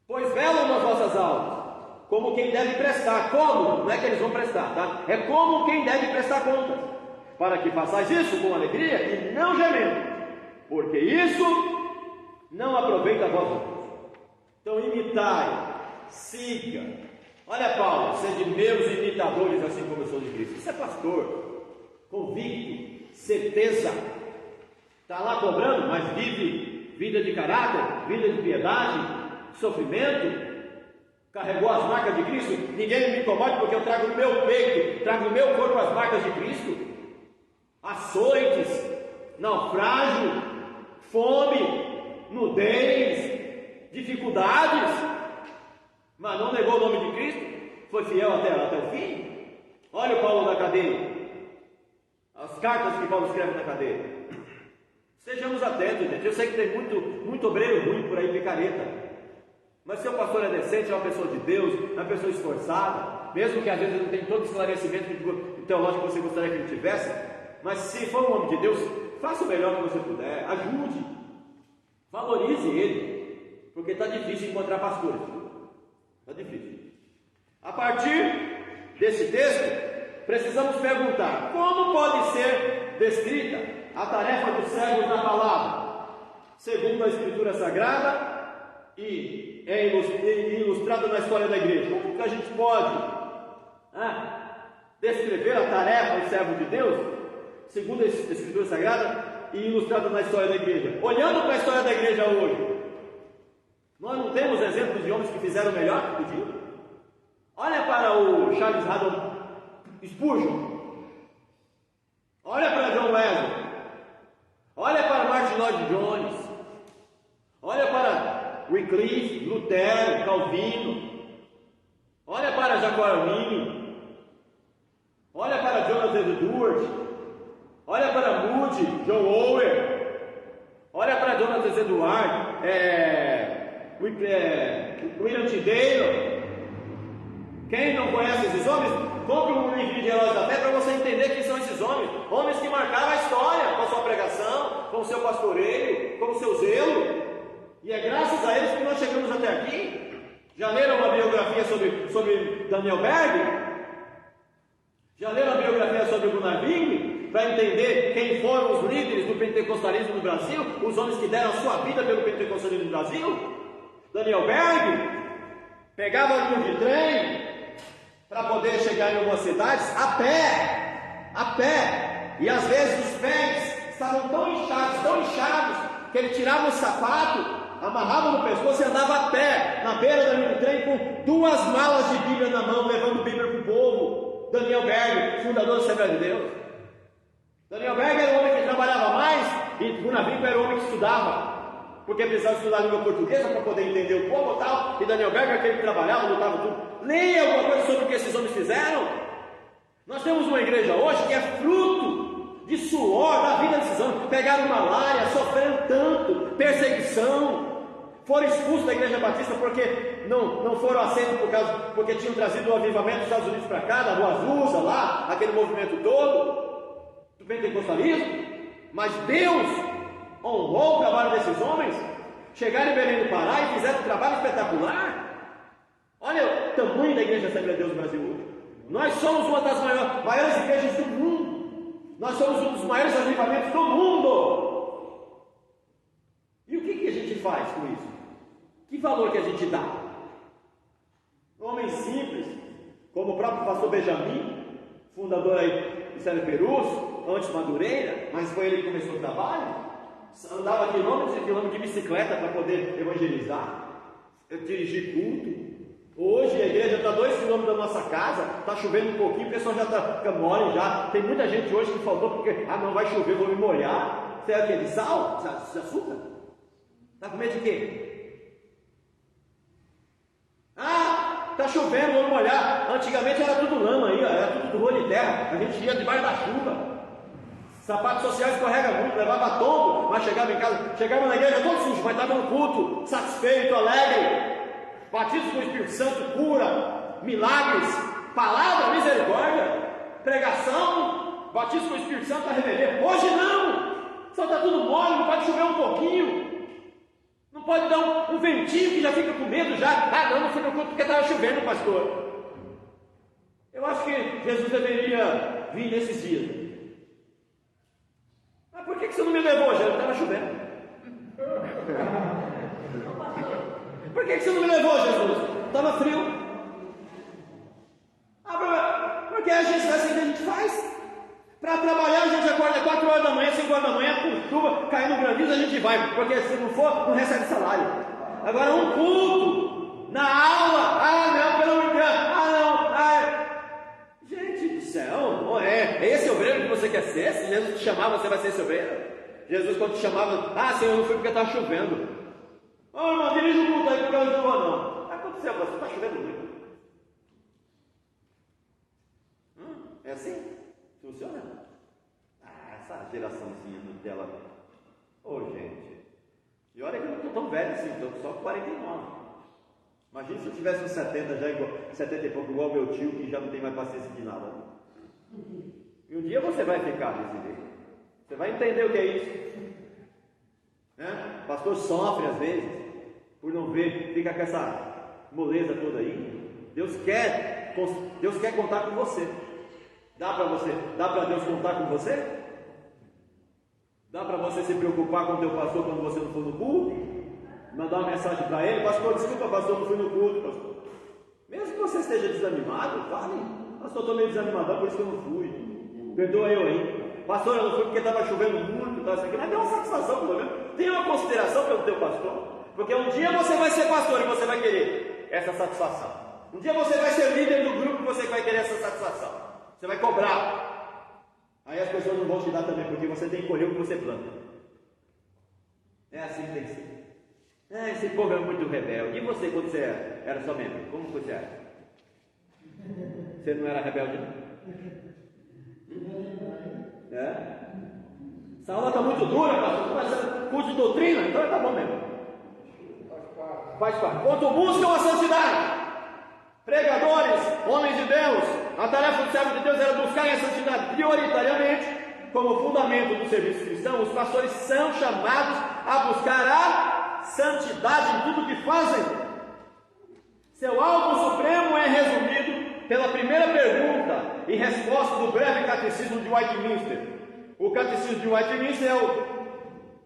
Pois velam nas vossas almas, como quem deve prestar. Como? Não é que eles vão prestar, tá? É como quem deve prestar contas, para que façais isso com alegria e não gemendo, porque isso não aproveita a vós outros. Então imitai, siga. Olha Paulo, sede meus imitadores, assim como eu sou de Cristo. Isso é pastor, convicto, certeza. Está lá cobrando, mas vive vida de caráter, vida de piedade, sofrimento. Carregou as marcas de Cristo. Ninguém me incomode, porque eu trago no meu peito, trago no meu corpo as marcas de Cristo. Açoites, naufrágio, fome, nudez, dificuldades, mas não negou o nome de Cristo, foi fiel até o fim. Olha o Paulo na cadeia, as cartas que Paulo escreve na cadeia. Sejamos atentos, gente. Eu sei que tem muito obreiro ruim por aí, picareta, mas se o pastor é decente, é uma pessoa de Deus, é uma pessoa esforçada, mesmo que às vezes não tenha todo o esclarecimento teológico que você gostaria que ele tivesse, mas se for um homem de Deus, faça o melhor que você puder, ajude, valorize ele, porque está difícil encontrar pastores, está difícil. A partir desse texto, precisamos perguntar: como pode ser descrita a tarefa dos servos da palavra, segundo a Escritura Sagrada e é ilustrada na história da igreja? Como que a gente pode descrever a tarefa do servo de Deus, segundo a Escritura Sagrada e ilustrada na história da igreja? Olhando para a história da igreja hoje, nós não temos exemplos de homens que fizeram melhor que podiam? Olha para o Charles Haddon Spurgeon, olha para John Wesley, olha para Martin Lloyd Jones, olha para Wycliffe, Lutero, Calvino, olha para Jacques Arminius, olha para Jonathan Edwards, olha para Moody, John Owen, olha para Jonathan Edwards, William T. Taylor. Quem não conhece esses homens, compre um livro de Heróis da Fé para você entender quem são esses homens. Homens que marcaram a história com a sua pregação, com o seu pastoreio, com o seu zelo. E é graças a eles que nós chegamos até aqui. Já leram uma biografia sobre Daniel Berg? Já leram a biografia sobre Gunnar Wing? Para entender quem foram os líderes do pentecostalismo no Brasil, os homens que deram a sua vida pelo pentecostalismo no Brasil? Daniel Berg pegava um de trem para poder chegar em algumas cidades a pé, e às vezes os pés estavam tão inchados, que ele tirava o sapato, amarrava no pescoço e andava a pé, na beira da linha do trem, com 2 malas de Bíblia na mão, levando Bíblia para o povo. Daniel Berg, fundador da Assembleia de Deus. Daniel Berg era o homem que trabalhava mais, e Gunnar Wing era o homem que estudava, porque precisava estudar a língua portuguesa para poder entender o povo e tal, e Daniel Berg era aquele que trabalhava, lutava tudo. Leia alguma coisa sobre o que esses homens fizeram. Nós temos uma igreja hoje que é fruto de suor da vida desses homens. Pegaram malária, sofreram tanto, perseguição, foram expulsos da igreja batista porque não foram aceitos porque tinham trazido o avivamento dos Estados Unidos para cá, da Rua Azusa, lá, aquele movimento todo do pentecostalismo. Mas Deus honrou o trabalho desses homens, chegaram em Belém do Pará e fizeram um trabalho espetacular. Olha o tamanho da Igreja Assembleia de Deus no Brasil hoje. Nós somos uma das maiores igrejas do mundo. Nós somos um dos maiores avivamentos do mundo. E o que a gente faz com isso? Que valor que a gente dá? Homens simples, como o próprio pastor Benjamin, fundador aí de Célio Perus, antes Madureira, mas foi ele que começou o trabalho. Andava quilômetros e quilômetros de bicicleta para poder evangelizar, dirigir culto. Hoje a igreja está 2 quilômetros da nossa casa, está chovendo um pouquinho, o pessoal já fica mole já. Tem muita gente hoje que faltou porque, não vai chover, vou me molhar. Você é o quê? De sal? De açúcar? Está com medo de quê? Está chovendo, vou me molhar. Antigamente era tudo lama aí, era tudo rolo de terra, a gente ia debaixo da chuva. Sapatos sociais escorrega muito, levava tombo, mas chegava em casa, chegava na igreja todo sujo, mas estava no culto, satisfeito, alegre. Batismo com o Espírito Santo, cura, milagres, palavra, misericórdia, pregação, batismo com o Espírito Santo para revelar. Hoje não! Só está tudo mole, não pode chover um pouquinho. Não pode dar um ventinho que já fica com medo já. Não fui no culto porque estava chovendo, pastor. Eu acho que Jesus deveria vir nesses dias. Mas por que você não me levou, Jesus? Estava chovendo. Por que você não me levou, Jesus? Estava frio. Porque a gente vai assim que a gente faz. Para trabalhar, a gente acorda 4 horas da manhã, 5 horas da manhã, com chuva, caindo granizo, a gente vai. Porque se não for, não recebe salário. Agora, um culto, na aula, não, pelo amor de Deus, não, gente do céu, não é. É esse obreiro que você quer ser? Se Jesus te chamar, você vai ser esse obreiro? Jesus, quando te chamava, Senhor, eu não fui porque estava chovendo. Irmão, dirige o culto aí porque eu não vou, não. Vai acontecer, você está chovendo muito. É assim? Funciona? Essa geraçãozinha Nutella. Gente. E olha que eu não estou tão velho assim, estou só com 49. Imagina se eu tivesse uns 70 já, 70 e pouco, igual meu tio, que já não tem mais paciência de nada. E um dia você vai ficar desse jeito. Você vai entender o que é isso. O pastor sofre às vezes, por não ver, fica com essa moleza toda aí. Deus quer contar com você. Dá para Deus contar com você? Dá para você se preocupar com o teu pastor quando você não for no culto? Mandar uma mensagem para ele: pastor, desculpa, pastor, não fui no culto, pastor. Mesmo que você esteja desanimado, fale: pastor, estou meio desanimado, por isso que eu não fui. Perdoa eu aí. Pastor, eu não fui porque estava chovendo muito, mas dê uma satisfação pelo menos. Tenha uma consideração pelo teu pastor. Porque um dia você vai ser pastor e você vai querer essa satisfação. Um dia você vai ser líder do grupo e você vai querer essa satisfação. Você vai cobrar. Aí as pessoas não vão te dar também, porque você tem que colher o que você planta. É assim que tem que ser. Esse povo é muito rebelde. E você, quando você era só membro, como você era? Você não era rebelde? Essa aula está muito dura, pastor. Mas curso de doutrina, então tá bom mesmo. Faz parte. Quanto buscam a santidade, pregadores, homens de Deus, a tarefa do servo de Deus era buscar a santidade prioritariamente, como fundamento do serviço cristão. Os pastores são chamados a buscar a santidade em tudo que fazem. Seu alvo supremo é resumido pela primeira pergunta e resposta do breve catecismo de Westminster. O catecismo de Westminster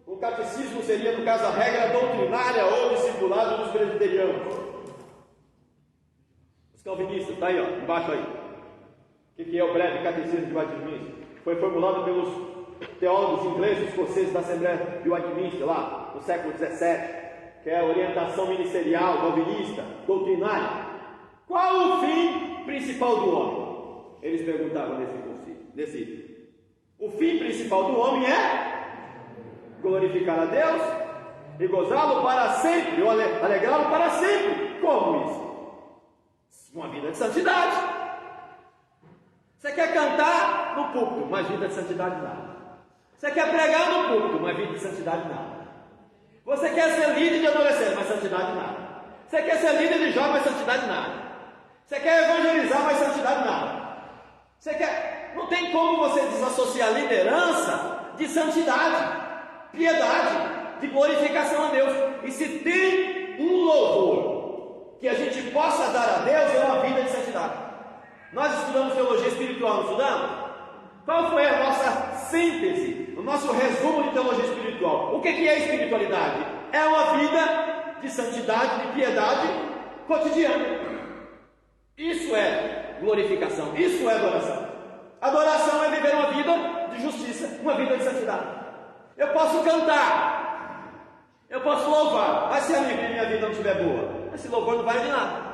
o catecismo seria, no caso, a regra doutrinária ou discipulado dos presbiterianos. Os calvinistas, está aí, embaixo aí. O que é o breve catecismo de Westminster? Foi formulado pelos teólogos ingleses escoceses da Assembleia de Westminster, lá no século XVII, que é a orientação ministerial, calvinista, doutrinária. Qual o fim principal do homem? Eles perguntavam nesse concílio. O fim principal do homem é glorificar a Deus e gozá-lo para sempre, ou alegrá-lo para sempre. Como isso? Uma vida de santidade. Você quer cantar no púlpito, mas vida de santidade nada. Você quer pregar no púlpito, mas vida de santidade nada. Você quer ser líder de adolescente, mas santidade nada. Você quer ser líder de jovem, mas santidade nada. Você quer evangelizar, mas santidade nada. Você quer... Não tem como você desassociar liderança de santidade, piedade, de glorificação a Deus. E se tem um louvor que a gente possa dar a Deus, é uma vida de santidade. Nós estudamos teologia espiritual, não estudamos? Qual foi a nossa síntese, o nosso resumo de teologia espiritual? O que é espiritualidade? É uma vida de santidade, de piedade cotidiana. Isso é glorificação, isso é adoração. Adoração é viver uma vida de justiça, uma vida de santidade. Eu posso cantar, eu posso louvar, mas se a minha vida não estiver boa, esse louvor não vale de nada.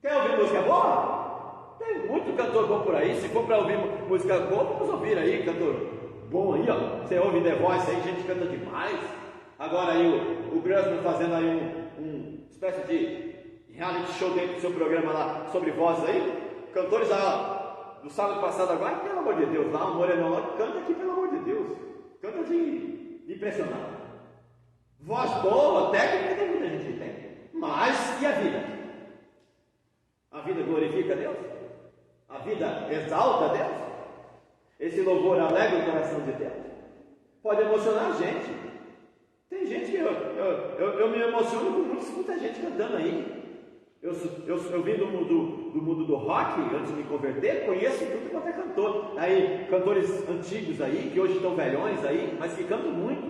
Quer ouvir música boa? Tem muito cantor bom por aí. Se for para ouvir música boa, vamos ouvir aí, cantor bom aí, ó. Você ouve The Voice aí, gente canta demais. Agora aí o Grasman fazendo aí uma espécie de reality show dentro do seu programa lá sobre vozes aí. Cantores do sábado passado agora, pelo amor de Deus, lá, um morenão lá, canta aqui, pelo amor de Deus. Canta de impressionar. Voz boa, técnica, tem muita gente que tem. Mas, e a vida? A vida glorifica a Deus? A vida exalta a Deus? Esse louvor alegra o coração de Deus? Pode emocionar a gente. Tem gente que eu me emociono com muita gente cantando aí. Eu vim do mundo do rock antes de me converter, conheço tudo quanto é cantor. Aí, cantores antigos aí, que hoje estão velhões aí, mas que cantam muito.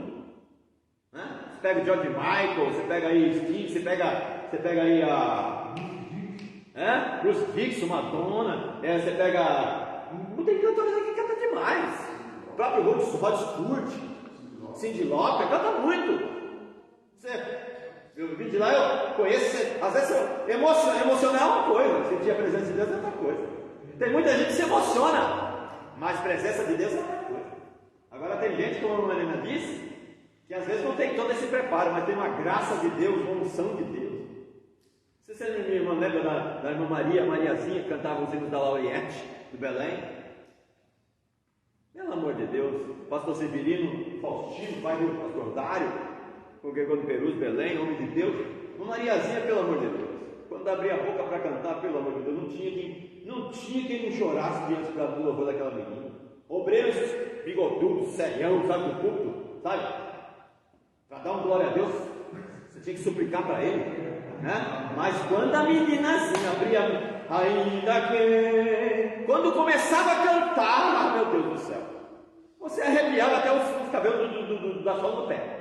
Né? Você pega o George Michael, você pega aí Sting, você pega aí a Bruce Dixon, Madonna, você pega. Tem cantores aí que cantam demais. O próprio Rod Stewart, Cyndi Lauper, canta muito. Eu vim de lá, eu conheço, às vezes emocionar é uma coisa, sentir a presença de Deus é outra coisa. Tem muita gente que se emociona, mas a presença de Deus é outra coisa. Agora tem gente, como a Marina disse, que às vezes não tem todo esse preparo, mas tem uma graça de Deus, uma unção de Deus. Se você, minha irmã, lembra da irmã Mariazinha, que cantava os hinos da Lauriette, do Belém? Pelo amor de Deus, pastor Severino Faustino, pai do pastor Dário, congregou no Perus, Belém, homem de Deus. Uma Mariazinha, pelo amor de Deus, quando abria a boca para cantar, pelo amor de Deus, não tinha quem não chorasse diante do louvor daquela menina. Obreiros bigodudos, serião, sabe, do culto, sabe? Para dar um glória a Deus, você tinha que suplicar para ele, né? Mas quando a meninazinha abria, ainda que, quando começava a cantar, meu Deus do céu, você arrepiava até os cabelos da sola do pé.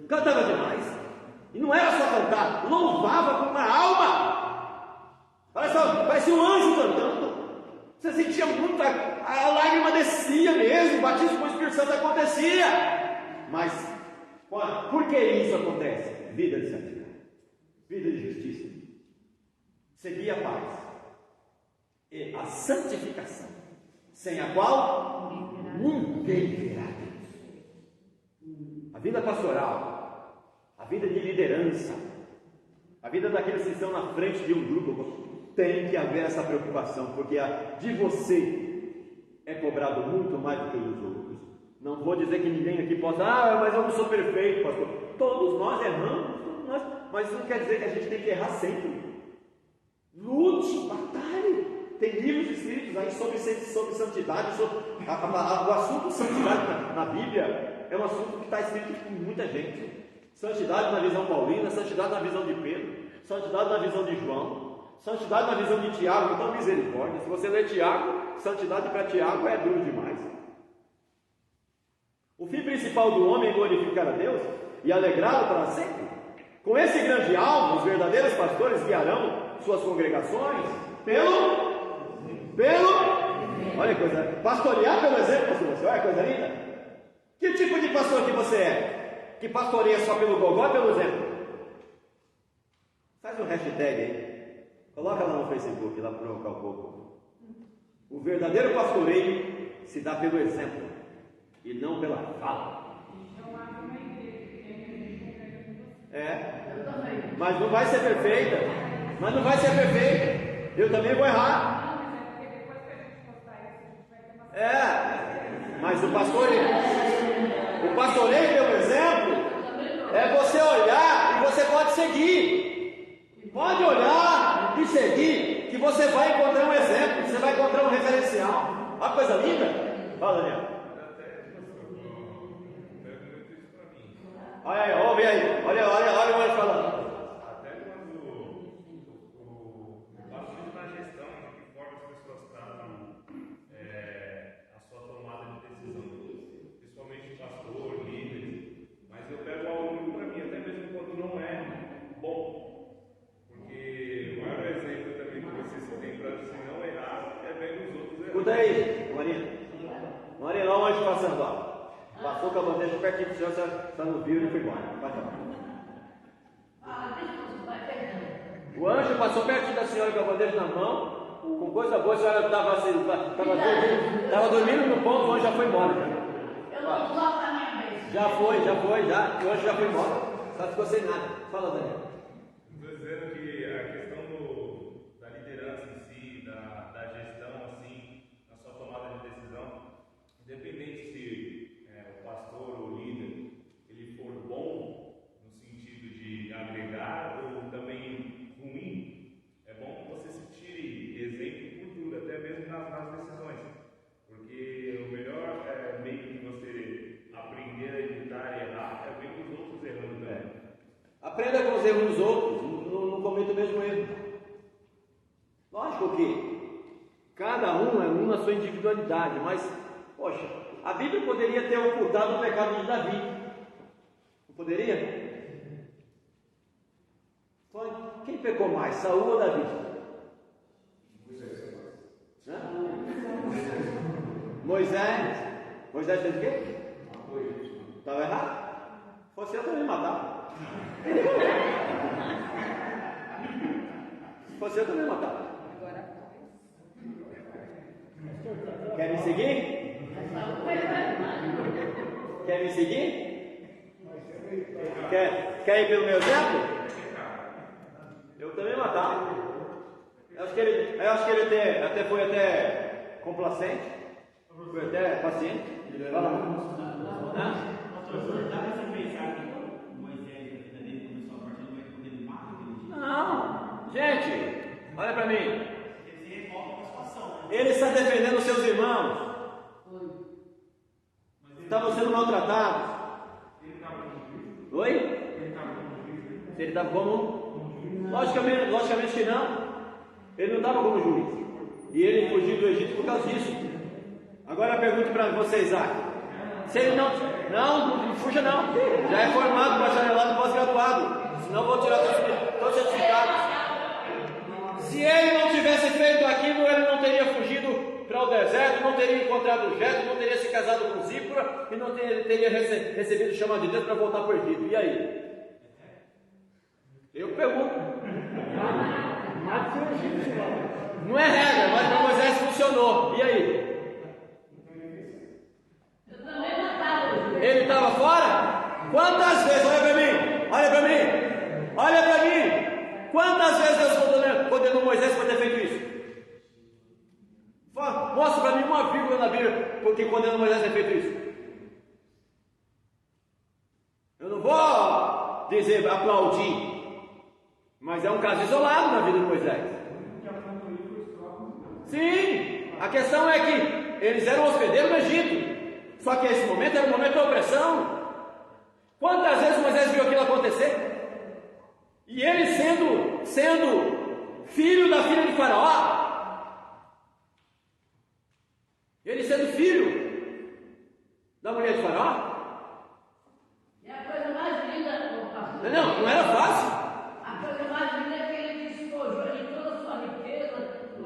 Cantava demais. E não era só cantar, louvava com uma alma. Parecia um anjo cantando. Você sentia muito, a lágrima descia mesmo, o batismo com o Espírito Santo acontecia. Mas por que isso acontece? Vida de santidade, vida de justiça, seguir a paz e a santificação, sem a qual ninguém verá Deus. A vida pastoral, a vida de liderança, a vida daqueles que estão na frente de um grupo, tem que haver essa preocupação, porque a de você é cobrado muito mais do que dos outros. Não vou dizer que ninguém aqui possa, mas eu não sou perfeito, pastor. Todos nós erramos, mas isso não quer dizer que a gente tem que errar sempre. Lute, batalhe. Tem livros escritos aí sobre santidade, o assunto santidade na Bíblia é um assunto que está escrito por muita gente. Santidade na visão paulina, santidade na visão de Pedro, santidade na visão de João, santidade na visão de Tiago. Então, misericórdia, se você ler Tiago, santidade para Tiago é duro demais. O fim principal do homem é glorificar a Deus e alegrá-lo para sempre. Com esse grande alvo, os verdadeiros pastores guiarão suas congregações olha que coisa, pastorear pelo exemplo, pastor, olha que coisa linda. Que tipo de pastor que você é? Que pastoreia só pelo gogó ou pelo exemplo? Faz um hashtag aí, coloca lá no Facebook, lá para provocar o povo. O verdadeiro pastoreio se dá pelo exemplo e não pela fala. Mas não vai ser perfeita. Eu também vou errar. Mas o pastoreio pelo exemplo é você olhar e você pode seguir. Pode olhar e seguir, que você vai encontrar um exemplo, você vai encontrar um referencial. Olha que coisa linda. Fala, Daniel. Olha aí, ouve aí. Olha o anjo falando. Até quando o assunto na gestão, de que forma as pessoas tratam a sua tomada de decisão, principalmente pastor, líderes, mas eu pego algo para mim, até mesmo quando não é bom, porque o maior exemplo também que você tem para se não errar é ver os outros errar. Escuta aí, Marina, olha o anjo passando lá. Passou com a bandeja pertinho do senhor, você não viu e foi embora. Vai lá. O anjo passou pertinho da senhora com a bandeja na mão, com coisa boa, a senhora estava dormindo no ponto, o anjo já foi embora. Eu não toco a minha vez. Já foi, o anjo já foi embora. Só ficou sem nada. Fala, Daniel. Estou dizendo que a questão da liderança em si, da gestão assim, na sua tomada de decisão, independente se o pastor ou o líder ele for bom no sentido de agregar ou também ruim, é bom que você se tire exemplo por tudo, até mesmo nas decisões. os erros dos outros, não cometa o mesmo erro. Lógico que cada um é um na sua individualidade, mas, poxa, a Bíblia poderia ter ocultado o pecado de Davi. Não poderia? Quem pecou mais, Saul ou Davi? Moisés. Moisés fez o quê? Estava errado. Fosse eu também matava. Se fosse eu também matava. Quer me seguir? Quer me seguir? Quer ir pelo meu exemplo? Eu também matava. Eu acho que ele até foi até complacente, foi até paciente. Fala. Não, gente, olha para mim. Ele está defendendo os seus irmãos. Estavam sendo maltratados. Oi? Ele estava como? Logicamente que não. Ele não estava como juiz. E ele fugiu do Egito por causa disso. Agora eu pergunto para você, Isaac. Se ele não fuja não. Já é formado, bacharelado, pós-graduado. Senão vou tirar todos os certificados. Se ele não tivesse feito aquilo, ele não teria fugido para o deserto, não teria encontrado Jetro, não teria se casado com Zípora e não teria recebido o chamado de Deus para voltar para o Egito. E aí? Eu pergunto. Não é regra, mas para Moisés funcionou. E aí? Ele estava fora? Quantas vezes? Olha para mim. Olha para mim. Olha para mim. Quantas vezes Deus condenou Moisés por ter feito isso? Mostra para mim uma vírgula na Bíblia porque condenou Moisés por ter feito isso. Eu não vou dizer aplaudir, mas é um caso isolado na vida de Moisés. Sim, a questão é que eles eram hospedeiros no Egito, só que esse momento era um momento de opressão. Quantas vezes Moisés viu aquilo acontecer? E ele sendo filho da filha de Faraó, ele sendo filho da mulher de Faraó. É a coisa mais linda, pastor. Não era fácil. A coisa mais linda é que ele despojou de toda a sua riqueza.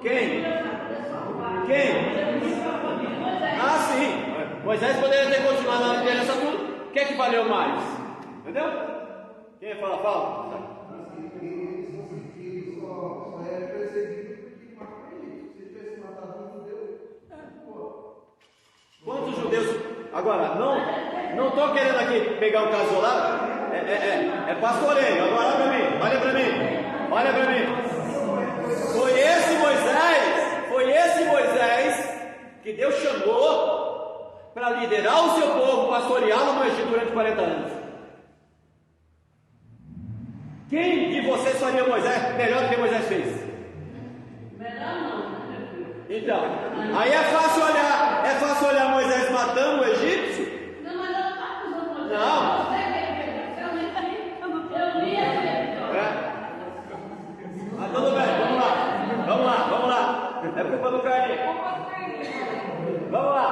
Quem? Ah, sim. Moisés poderia ter continuado na liderança tudo. O que é que valeu mais? Entendeu? Quem fala? Quantos judeus? Agora, não estou querendo aqui pegar um caso isolado. É pastoreio. Agora olha para mim. Foi esse Moisés que Deus chamou para liderar o seu povo, pastoreá-lo no Egito durante 40 anos. Quem de vocês faria Moisés melhor do que Moisés fez? Melhor não. Então, aí é fácil olhar Moisés matando o egípcio? Não, mas eu não estou acusando Moisés. Não. Eu li a Bíblia. Mas tudo bem, vamos lá. É culpa do Carlinhos. Vamos lá.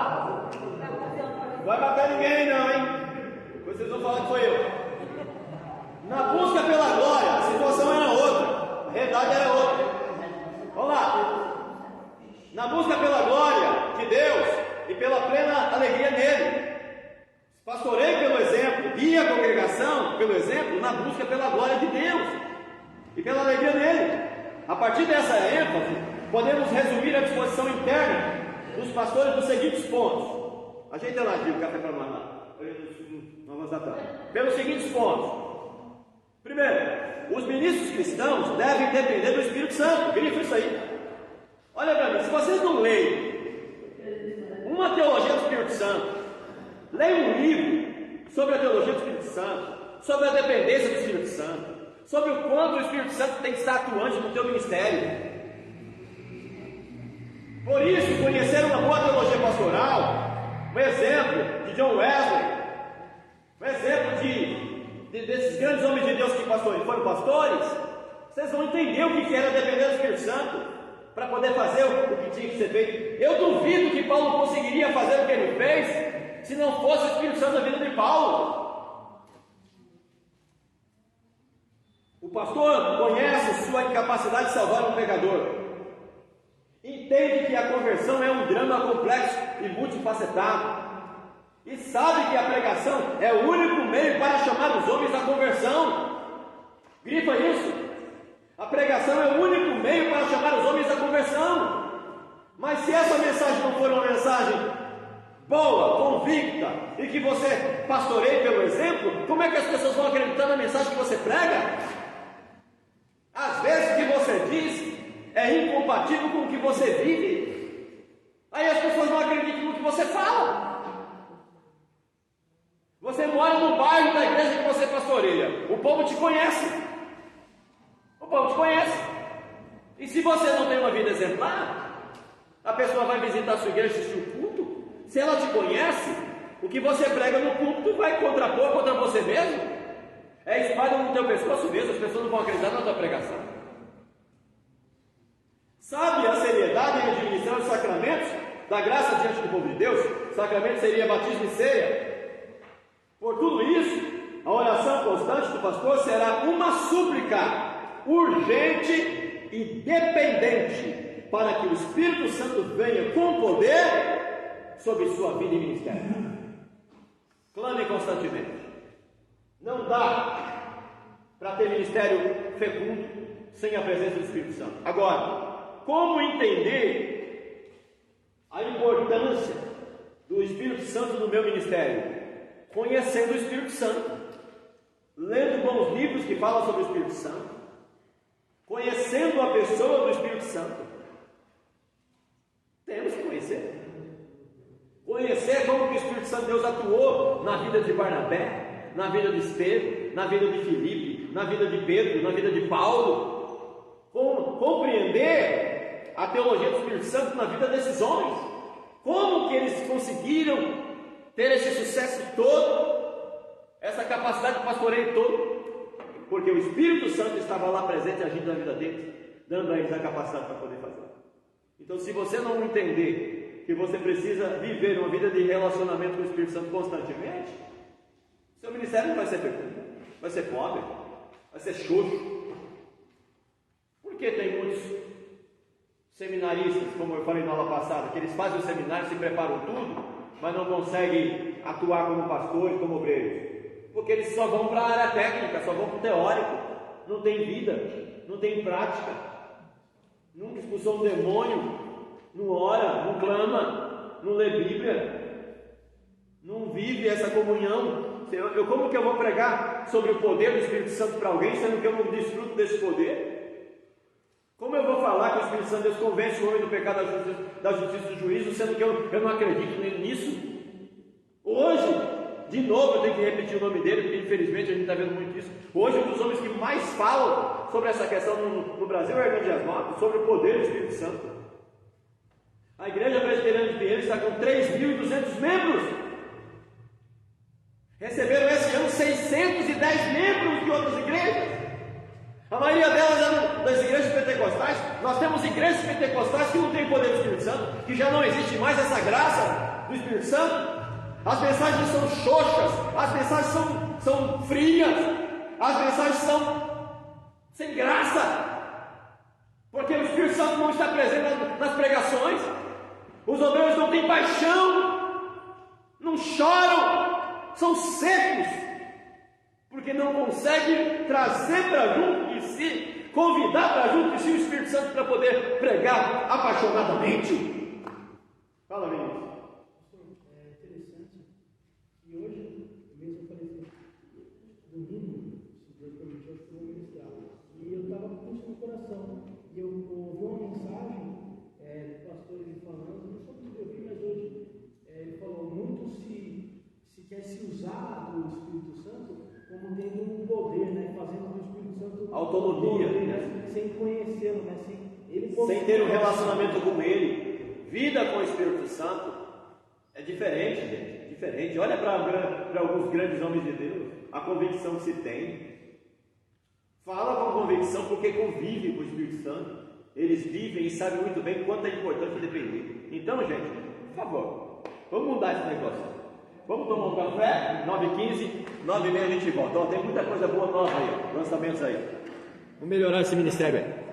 Não vai matar ninguém não, hein? Vocês vão falar que foi eu. Na busca pela glória, a situação era outra, a realidade era outra. Vamos lá. Na busca pela glória de Deus e pela plena alegria nele. Pastorei pelo exemplo, guie a congregação pelo exemplo, na busca pela glória de Deus e pela alegria nele. A partir dessa ênfase, podemos resumir a disposição interna dos pastores nos seguintes pontos. Ajeita lá, Gil, o café para nós lá. Não vamos atrás. Pelos seguintes pontos. Primeiro, os ministros cristãos devem depender do Espírito Santo. Grifa isso aí. Olha para mim, se vocês não leem uma teologia do Espírito Santo, leiam um livro sobre a teologia do Espírito Santo, sobre a dependência do Espírito Santo, sobre o quanto o Espírito Santo tem que estar atuante no teu ministério. Por isso, conhecer uma boa teologia pastoral, um exemplo de John Wesley, um exemplo desses grandes homens de Deus que foram pastores, vocês vão entender o que era depender do Espírito Santo para poder fazer o que tinha que ser feito. Eu duvido que Paulo conseguiria fazer o que ele fez se não fosse o Espírito Santo na vida de Paulo. O pastor conhece sua incapacidade de salvar um pecador, entende que a conversão é um drama complexo e multifacetado, e sabe que a pregação é o único meio para chamar os homens à conversão. Grifa isso. A pregação é o único meio para chamar os homens à conversão. Mas se essa mensagem não for uma mensagem boa, convicta, e que você pastoreie pelo exemplo, como é que as pessoas vão acreditar na mensagem que você prega? Às vezes o que você diz é incompatível com o que você vive. Aí as pessoas não acreditam no que você fala. Você mora no bairro da igreja que você pastoreia. O povo te conhece. O povo te conhece. E se você não tem uma vida exemplar, a pessoa vai visitar a sua igreja e assistir o culto. Se ela te conhece, o que você prega no culto vai contrapor contra você mesmo. É espada no teu pescoço mesmo. As pessoas não vão acreditar na tua pregação. Sabe a seriedade em administrar os sacramentos da graça diante do povo de Deus? O sacramento seria batismo e ceia. Por tudo isso, a oração constante do pastor será uma súplica urgente e dependente para que o Espírito Santo venha com poder sobre sua vida e ministério. Clame constantemente. Não dá para ter ministério fecundo sem a presença do Espírito Santo. Agora, como entender a importância do Espírito Santo no meu ministério? Conhecendo o Espírito Santo, lendo bons livros que falam sobre o Espírito Santo, conhecendo a pessoa do Espírito Santo. Temos que conhecer. Conhecer como que o Espírito Santo de Deus atuou na vida de Barnabé, na vida de Estevão, na vida de Filipe, na vida de Pedro, na vida de Paulo. Compreender a teologia do Espírito Santo na vida desses homens. Como que eles conseguiram ter esse sucesso todo, essa capacidade de pastoreio todo? Porque o Espírito Santo estava lá presente, agindo na vida deles, dando a eles a capacidade para poder fazer. Então, se você não entender que você precisa viver uma vida de relacionamento com o Espírito Santo constantemente, seu ministério não vai ser fecundo, vai ser pobre, vai ser xoxo. Porque tem muitos seminaristas, como eu falei na aula passada, que eles fazem o seminário, se preparam tudo, mas não conseguem atuar como pastores, como obreiros, porque eles só vão para a área técnica, só vão para o teórico, não tem vida, não tem prática, nunca expulsou um demônio, não ora, não clama, não lê Bíblia, não vive essa comunhão. Como que eu vou pregar sobre o poder do Espírito Santo para alguém, sendo que eu não desfruto desse poder? Como eu vou falar que o Espírito Santo de Deus convence o homem do pecado, da justiça e do juízo, sendo que eu não acredito nisso? Hoje, de novo, eu tenho que repetir o nome dele, porque infelizmente a gente está vendo muito isso. Hoje, um dos homens que mais falam sobre essa questão no Brasil é o Hernando Dias Lopes, sobre o poder do Espírito Santo. A Igreja Presbiteriana de Pinheiros está com 3.200 membros. Receberam esse ano 610 membros de outras igrejas. A maioria delas eram das igrejas pentecostais. Nós temos igrejas pentecostais que não têm poder do Espírito Santo, que já não existe mais essa graça do Espírito Santo. As mensagens são xoxas, as mensagens são frias, as mensagens são sem graça, porque o Espírito Santo não está presente nas pregações. Os obreiros não têm paixão, não choram, são secos, porque não conseguem trazer para junto de si, convidar para junto de si o Espírito Santo para poder pregar apaixonadamente. Fala, menino. É interessante que hoje, mesmo eu falei domingo, se Deus permitiu, eu vou ministrar. E eu estava com isso no coração. E eu ouvi uma mensagem do pastor ele falando, não só porque eu vi, mas hoje ele falou muito se quer se usar do Espírito Santo como tendo um poder, né? Fazendo do Espírito Santo autonomia, poder, né? Sem conhecê-lo, né? Sem ter um relacionamento com ele. Vida com o Espírito Santo é diferente, gente, diferente. Olha para alguns grandes homens de Deus, a convicção que se tem. Fala com convicção porque convive com o Espírito Santo. Eles vivem e sabem muito bem quanto é importante depender. Então, gente, por favor, vamos mudar esse negócio. Vamos tomar um café, 9h15, 9h30 a gente volta. Ó, tem muita coisa boa nova aí, lançamentos aí. Vamos melhorar esse ministério aí.